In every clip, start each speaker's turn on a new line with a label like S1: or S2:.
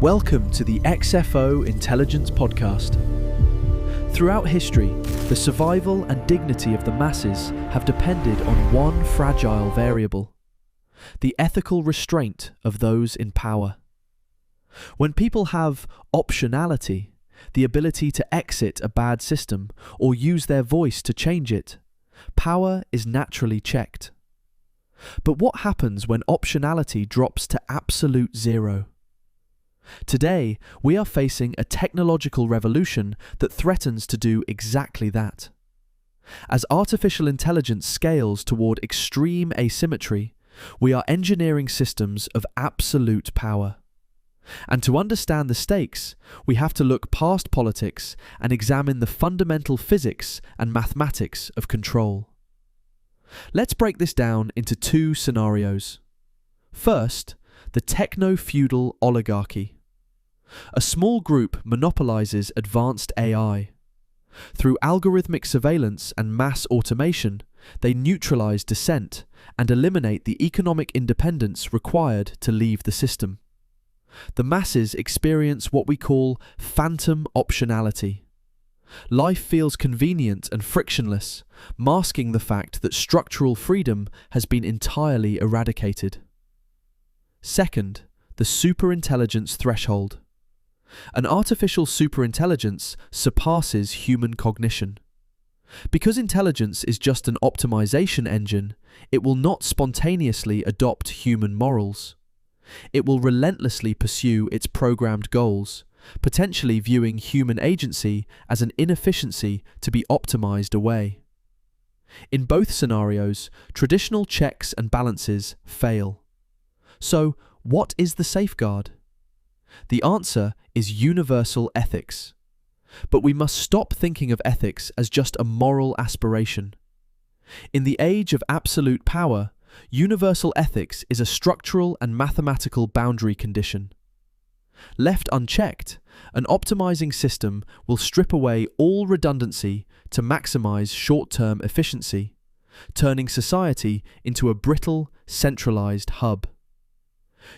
S1: Welcome to the XFO Intelligence podcast. Throughout history, the survival and dignity of the masses have depended on one fragile variable: the ethical restraint of those in power. When people have optionality, the ability to exit a bad system or use their voice to change it, power is naturally checked. But what happens when optionality drops to absolute zero? Today, we are facing a technological revolution that threatens to do exactly that. As artificial intelligence scales toward extreme asymmetry, we are engineering systems of absolute power. And to understand the stakes, we have to look past politics and examine the fundamental physics and mathematics of control. Let's break this down into two scenarios. First, the techno-feudal oligarchy. A small group monopolizes advanced AI. Through algorithmic surveillance and mass automation, they neutralize dissent and eliminate the economic independence required to leave the system. The masses experience what we call phantom optionality. Life feels convenient and frictionless, masking the fact that structural freedom has been entirely eradicated. Second, the superintelligence threshold. An artificial superintelligence surpasses human cognition. Because intelligence is just an optimization engine, it will not spontaneously adopt human morals. It will relentlessly pursue its programmed goals, potentially viewing human agency as an inefficiency to be optimized away. In both scenarios, traditional checks and balances fail. So, what is the safeguard? The answer is universal ethics. But we must stop thinking of ethics as just a moral aspiration. In the age of absolute power, universal ethics is a structural and mathematical boundary condition. Left unchecked, an optimizing system will strip away all redundancy to maximize short-term efficiency, turning society into a brittle, centralized hub.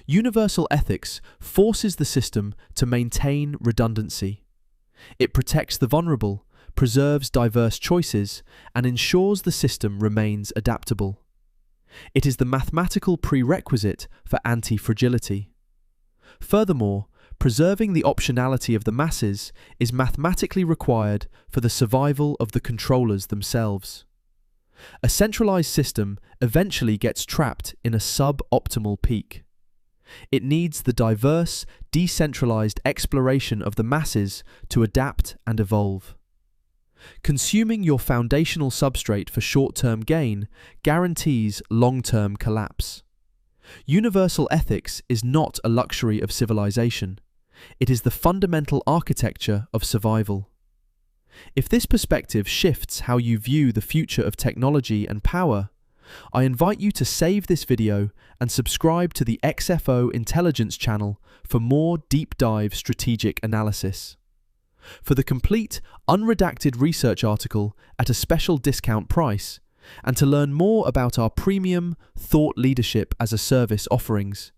S1: Universal ethics forces the system to maintain redundancy. It protects the vulnerable, preserves diverse choices, and ensures the system remains adaptable. It is the mathematical prerequisite for anti-fragility. Furthermore, preserving the optionality of the masses is mathematically required for the survival of the controllers themselves. A centralized system eventually gets trapped in a suboptimal peak. It needs the diverse, decentralized exploration of the masses to adapt and evolve. Consuming your foundational substrate for short-term gain guarantees long-term collapse. Universal ethics is not a luxury of civilization. It is the fundamental architecture of survival. If this perspective shifts how you view the future of technology and power, I invite you to save this video and subscribe to the XFO Intelligence channel for more deep dive strategic analysis. For the complete, unredacted research article at a special discount price, and to learn more about our premium thought leadership as a service offerings,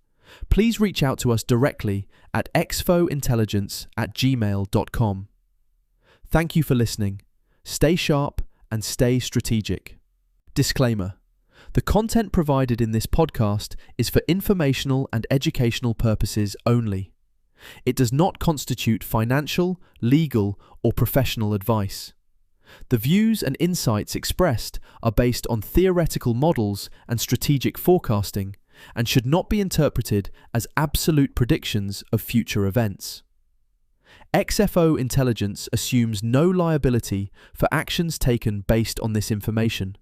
S1: please reach out to us directly at xfointelligence@gmail.com. Thank you for listening. Stay sharp and stay strategic. Disclaimer: the content provided in this podcast is for informational and educational purposes only. It does not constitute financial, legal, or professional advice. The views and insights expressed are based on theoretical models and strategic forecasting and should not be interpreted as absolute predictions of future events. XFO Intelligence assumes no liability for actions taken based on this information.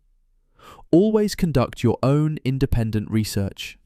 S1: Always conduct your own independent research.